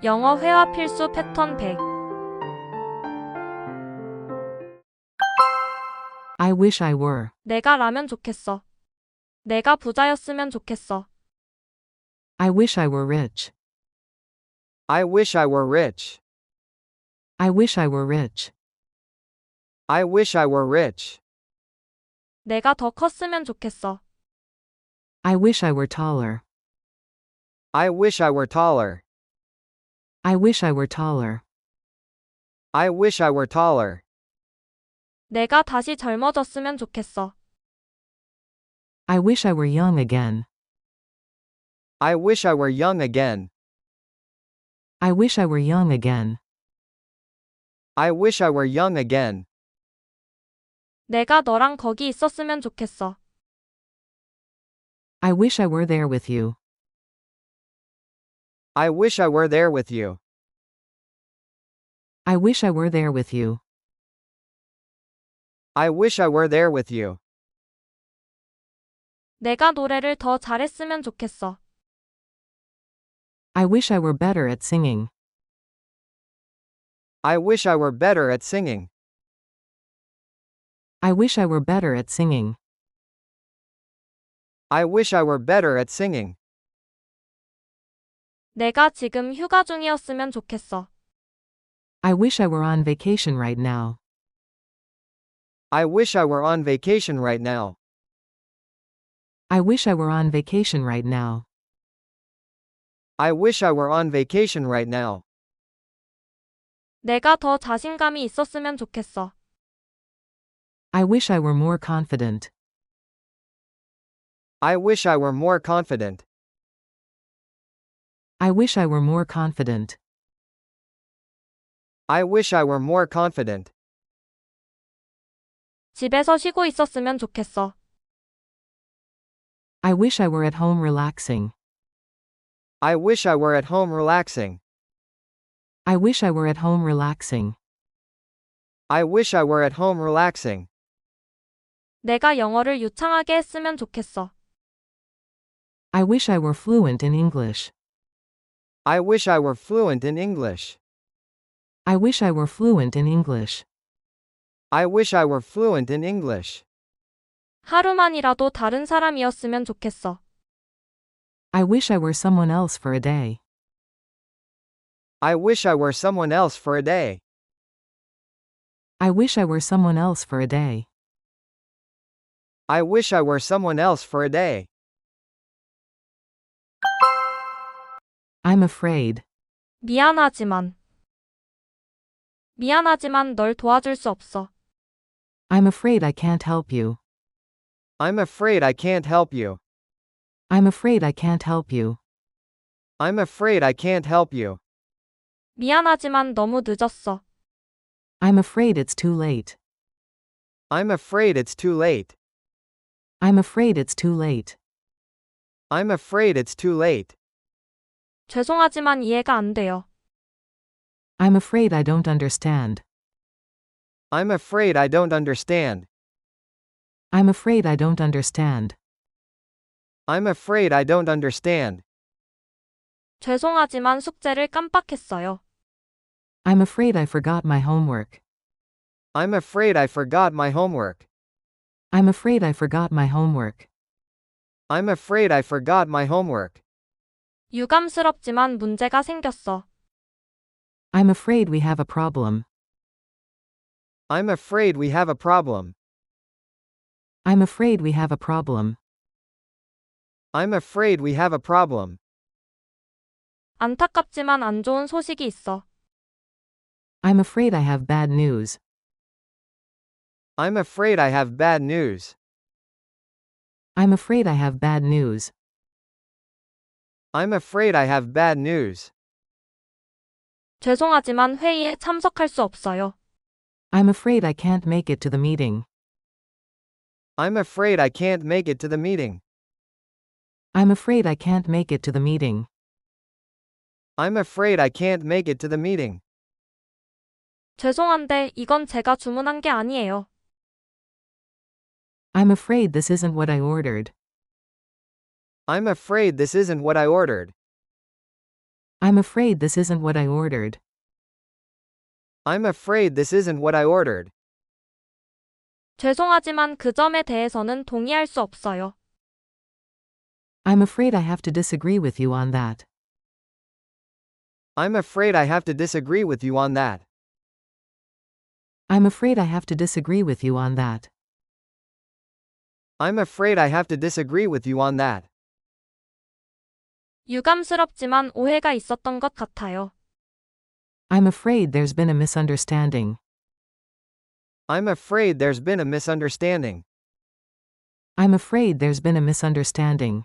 영어 회화 필수 패턴 100. I wish I were. 내가 라면 좋겠어. 내가 부자였으면 좋겠어. I wish I were rich. I wish I were rich. I wish I were rich. I wish I were rich. 내가 더 컸으면 좋겠어. I wish I were taller. I wish I were taller. I wish I were taller. I wish I were taller. 내가 다시 젊어졌으면 좋겠어. I wish I were young again. I wish I were young again. I wish I were young again. I wish I were young again. 내가 너랑 거기 있었으면 좋겠어. I wish I were there with you. I wish I were there with you. I wish I were there with you. I wish I were there with you. 내가 노래를 더 잘했으면 좋겠어. I wish I were better at singing. I wish I were better at singing. I wish I were better at singing. I wish I were better at singing. 내가 지금 휴가 중이었으면 좋겠어. I wish I were on vacation right now. I wish I were on vacation right now. I wish I were on vacation right now. I wish I were on vacation right now. 내가 더 자신감이 있었으면 좋겠어. I wish I were more confident. I wish I were more confident. I wish I were more confident. I wish I were more confident. 집에서 쉬고 있었으면 좋겠어. I wish I were at home relaxing. I wish I were at home relaxing. I wish I were at home relaxing. I wish I were at home relaxing. 내가 영어를 유창하게 했으면 좋겠어. I wish I were fluent in English. I wish I were fluent in English. I wish I were fluent in English. I wish I were fluent in English. 하루만이라도 다른 사람이었으면 좋겠어. I wish I were someone else for a day. I wish I were someone else for a day. I wish I were someone else for a day. I wish I were someone else for a day. I'm afraid. 미안하지만 널 도와줄 수 없어. I'm afraid I can't help you. I'm afraid I can't help you. I'm afraid I can't help you. I'm afraid I can't help you. 미안하지만 너무 늦었어. I'm afraid it's too late. I'm afraid it's too late. I'm afraid it's too late. I'm afraid it's too late. 죄송하지만 이해가 안 돼요. I'm afraid I don't understand. I'm afraid I don't understand. I'm afraid I don't understand. I'm afraid I don't understand. 죄송하지만 숙제를 깜빡했어요. I'm afraid I forgot my homework. I'm afraid I forgot my homework. I'm afraid I forgot my homework. I'm afraid I forgot my homework. 유감스럽지만 문제가 생겼어. I'm afraid we have a problem. I'm afraid we have a problem. I'm afraid we have a problem. I'm afraid we have a problem. 안타깝지만 안 좋은 소식이 있어. I'm afraid I have bad news. I'm afraid I have bad news. I'm afraid I have bad news. I'm afraid I have bad news. 죄송하지만 회의에 참석할 수 없어요. I'm afraid I can't make it to the meeting. I'm afraid I can't make it to the meeting. I'm afraid I can't make it to the meeting. I'm afraid I can't make it to the meeting. 죄송한데 이건 제가 주문한 게 아니에요. I'm afraid this isn't what I ordered. I'm afraid this isn't what I ordered. I'm afraid this isn't what I ordered. I'm afraid this isn't what I ordered. 죄송하지만 그 점에 대해서는 동의할 수 없어요. I'm afraid I have to disagree with you on that. I'm afraid I have to disagree with you on that. I'm afraid I have to disagree with you on that. I'm afraid I have to disagree with you on that. 유감스럽지만 오해가 있었던 것 같아요. I'm afraid there's been a misunderstanding. I'm afraid there's been a misunderstanding. I'm afraid there's been a misunderstanding.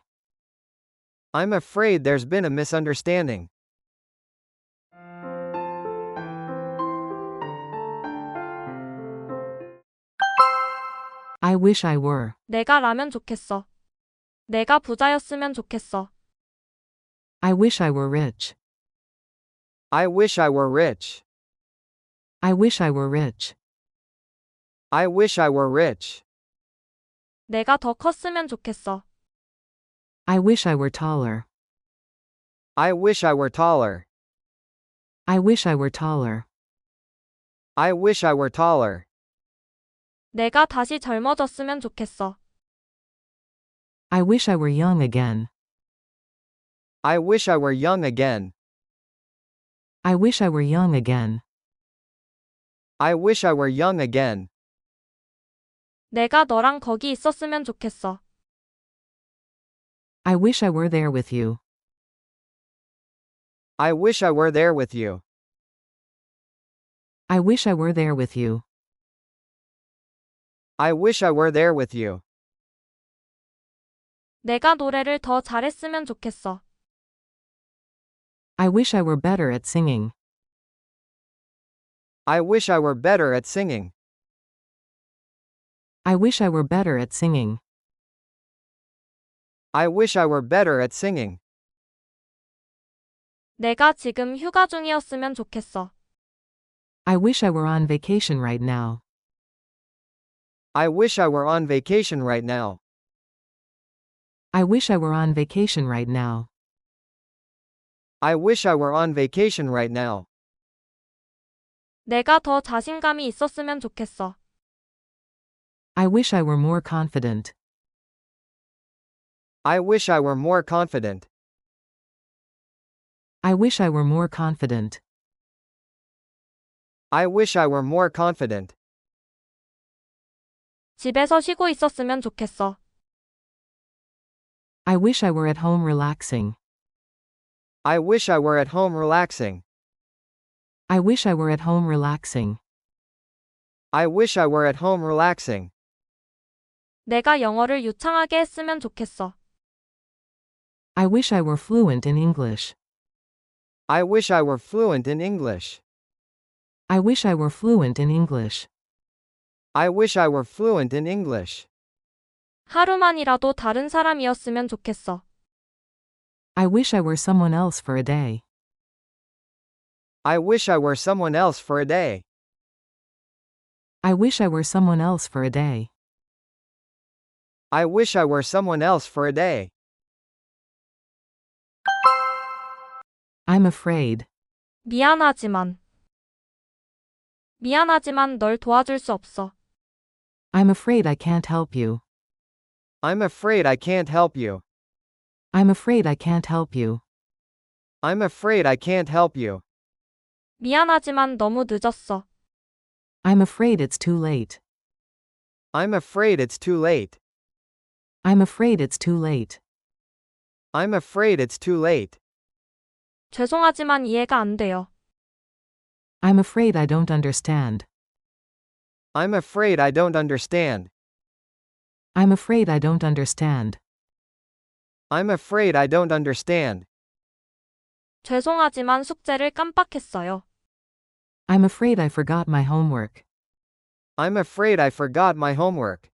I'm afraid there's been a misunderstanding. I wish I were. 내가 라면 좋겠어. 내가 부자였으면 좋겠어. I wish I were rich. I wish I were rich. I wish I were rich. I wish I were rich. 내가 더 컸으면 좋겠어. I wish I were taller. I wish I were taller. I wish I were taller. I wish I were taller. 내가 다시 젊어졌으면 좋겠어. I wish I were young again. I wish I were young again. I wish I were young again. I wish I were young again. 내가 너랑 거기 있었으면 좋겠어. I wish I were there with you. I wish I were there with you. I wish I were there with you. I wish I were there with you. 내가 노래를 더 잘했으면 좋겠어. I wish I were better at singing. I wish I were better at singing. I wish I were better at singing. I wish I were better at singing. 내가 지금 휴가 중이었으면 좋겠어. I wish I were on vacation right now. I wish I were on vacation right now. I wish I were on vacation right now. I wish I were on vacation right now. 내가 더 자신감이 있었으면 좋겠어. I wish I were more confident. I wish I were more confident. I wish I were more confident. I wish I were more confident. 집에서 쉬고 있었으면 좋겠어. I wish I were at home relaxing. I wish I were at home relaxing. I wish I were at home relaxing. I wish I were at home relaxing. 내가 영어를 유창하게 했으면 좋겠어. I wish I were fluent in English. I wish I were fluent in English. I wish I were fluent in English. I wish I were fluent in English. 하루만이라도 다른 사람이었으면 좋겠어. I wish I were someone else for a day. I wish I were someone else for a day. I wish I were someone else for a day. I wish I were someone else for a day. I'm afraid. 미안하지만 널 도와줄 수 없어. I'm afraid I can't help you. I'm afraid I can't help you. I'm afraid I can't help you. I'm afraid I can't help you. 미안하지만 너무 늦었어. I'm afraid it's too late. I'm afraid it's too late. I'm afraid it's too late. I'm afraid it's too late. 죄송하지만 이해가 안 돼요. I'm afraid I don't understand. I'm afraid I don't understand. I'm afraid I don't understand. I'm afraid I don't understand. 죄송하지만 숙제를 깜빡했어요. I'm afraid I forgot my homework. I'm afraid I forgot my homework.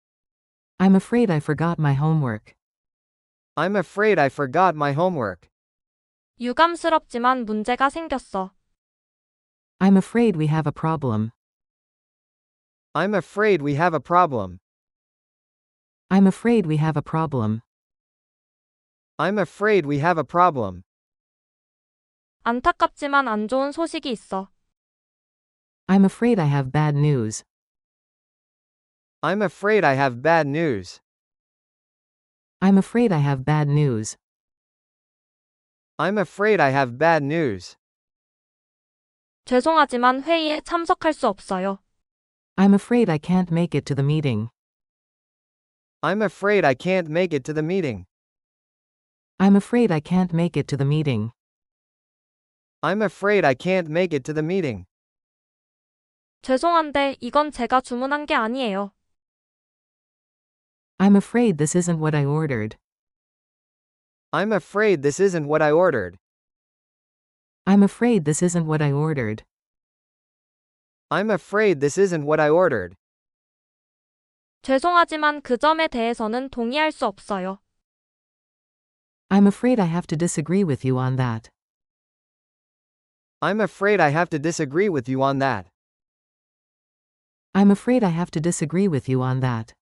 I'm afraid I forgot my homework. I'm afraid I forgot my homework. 유감스럽지만 문제가 생겼어. I'm afraid we have a problem. I'm afraid we have a problem. I'm afraid we have a problem. I'm afraid we have a problem. 안타깝지만 안 좋은 소식이 있어. I'm afraid I have bad news. I'm afraid I have bad news. I'm afraid I have bad news. I'm afraid I have bad news. 죄송하지만 회의에 참석할 수 없어요. I'm afraid I can't make it to the meeting. I'm afraid I can't make it to the meeting. I'm afraid I can't make it to the meeting. I'm afraid I can't make it to the meeting. 죄송한데 이건 제가 주문한 게 아니에요. I'm afraid this isn't what I ordered. I'm afraid this isn't what I ordered. I'm afraid this isn't what I ordered. I'm afraid this isn't what I ordered. 죄송하지만 그 점에 대해서는 동의할 수 없어요. I'm afraid I have to disagree with you on that. I'm afraid I have to disagree with you on that. I'm afraid I have to disagree with you on that.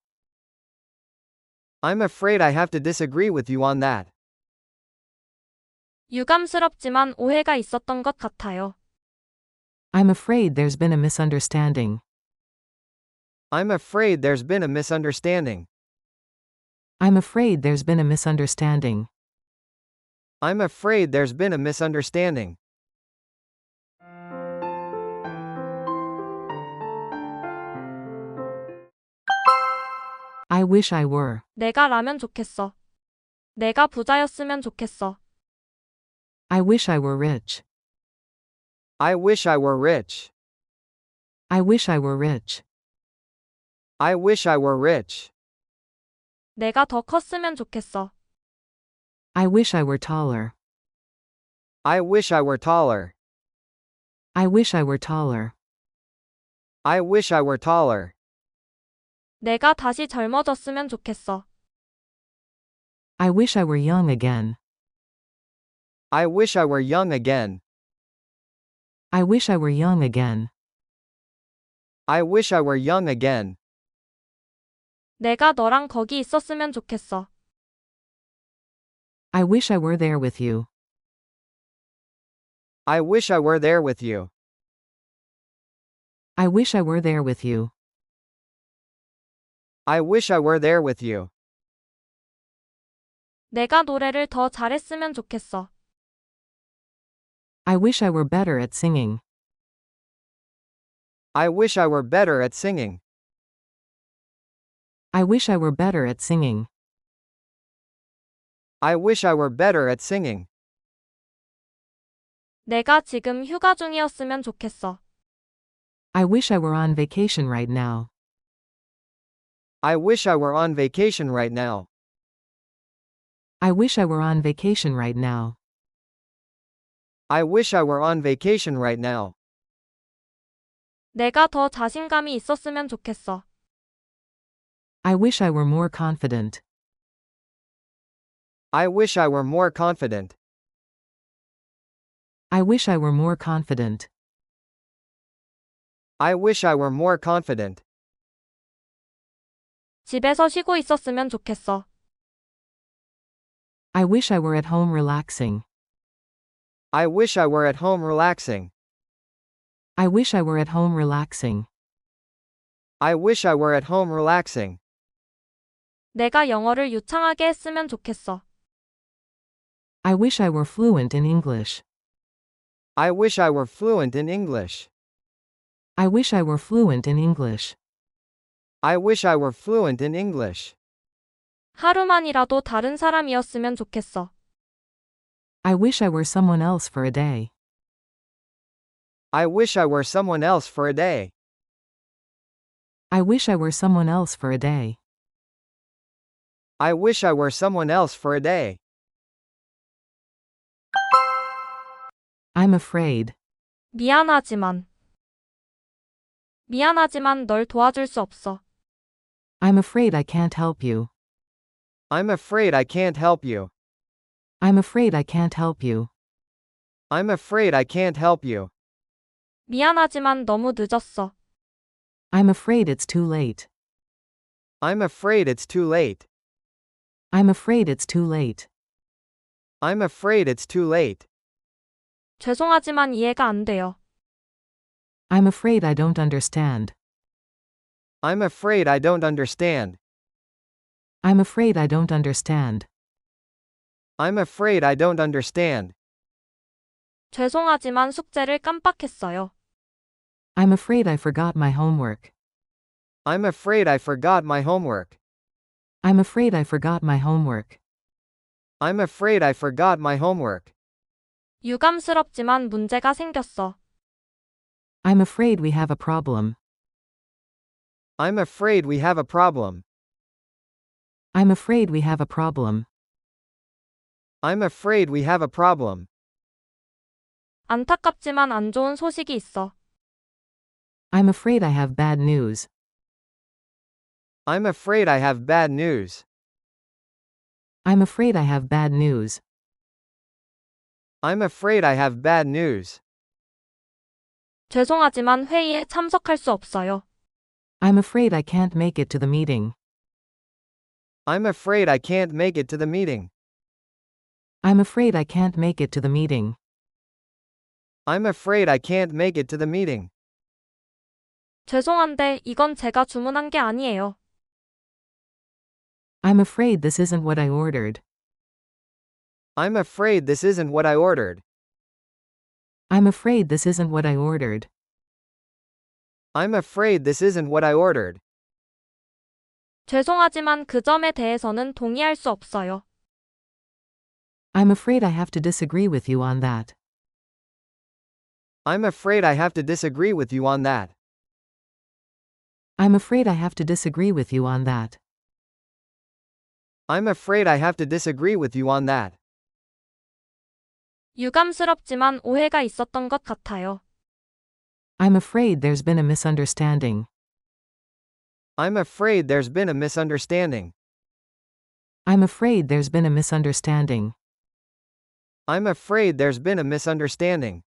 I'm afraid I have to disagree with you on that. 유감스럽지만 오해가 있었던 것 같아요. I'm afraid there's been a misunderstanding. I'm afraid there's been a misunderstanding. I'm afraid there's been a misunderstanding. I'm afraid there's been a misunderstanding. I wish I were. 내가 라면 좋겠어. 내가 부자였으면 좋겠어. I wish I were rich. I wish I were rich. I wish I were rich. I wish I were rich. 내가 더 컸으면 좋겠어. I wish I were taller. I wish I were taller. I wish I were taller. I wish I were taller. 내가 다시 젊어졌으면 좋겠어. I wish I were young again. I wish I were young again. I wish I were young again. I wish I were young again. 내가 너랑 거기 있었으면 좋겠어. I wish I were there with you. I wish I were there with you. I wish I were there with you. I wish I were there with you. 내가 노래를 더 잘했으면 좋겠어. I wish I were better at singing. I wish I were better at singing. I wish I were better at singing. I wish I were better at singing. 내가 지금 휴가 중이었으면 좋겠어. I wish I were on vacation right now. I wish I were on vacation right now. I wish I were on vacation right now. I wish I were on vacation right now. 내가 더 자신감이 있었으면 좋겠어. I wish I were more confident. I wish I were more confident. I wish I were more confident. I wish I were more confident. 집에서 쉬고 있었으면 좋겠어. I wish I were at home relaxing. I wish I were at home relaxing. I wish I were at home relaxing. I wish I were at home relaxing. 내가 영어를 유창하게 했으면 좋겠어. I wish I were fluent in English. I wish I were fluent in English. I wish I were fluent in English. I wish I were fluent in English. 하루만이라도 다른 사람이었으면 좋겠어. I wish I were someone else for a day. I wish I were someone else for a day. I wish I were someone else for a day. I wish I were someone else for a day. I'm afraid. 미안하지만 널 도와줄 수 없어. I'm afraid I can't help you. I'm afraid I can't help you. I'm afraid I can't help you. I'm afraid I can't help you. 미안하지만 너무 늦었어. I'm afraid it's too late. I'm afraid it's too late. I'm afraid it's too late. I'm afraid it's too late. 죄송하지만 이해가 안 돼요. I'm afraid I don't understand. I'm afraid I don't understand. I'm afraid I don't understand. I'm afraid I don't understand. 죄송하지만 숙제를 깜빡했어요. I'm afraid I forgot my homework. I'm afraid I forgot my homework. I'm afraid I forgot my homework. I'm afraid I forgot my homework. 유감스럽지만 문제가 생겼어. I'm afraid we have a problem. I'm afraid we have a problem. I'm afraid we have a problem. I'm afraid we have a problem. 안타깝지만 안 좋은 소식이 있어. I'm afraid I have bad news. I'm afraid I have bad news. I'm afraid I have bad news. I'm afraid I have bad news. 죄송하지만 회의에 참석할 수 없어요. I'm afraid I can't make it to the meeting. I'm afraid I can't make it to the meeting. I'm afraid I can't make it to the meeting. I'm afraid I can't make it to the meeting. 죄송한데 이건 제가 주문한 게 아니에요. I'm afraid this isn't what I ordered. I'm afraid this isn't what I ordered. I'm afraid this isn't what I ordered. I'm afraid this isn't what I ordered. 죄송하지만 그 점에 대해서는 동의할 수 없어요. I'm afraid I have to disagree with you on that. I'm afraid I have to disagree with you on that. I'm afraid I have to disagree with you on that. I'm afraid I have to disagree with you on that. 유감스럽지만 오해가 있었던 것 같아요. I'm afraid there's been a misunderstanding. I'm afraid there's been a misunderstanding. I'm afraid there's been a misunderstanding. I'm afraid there's been a misunderstanding.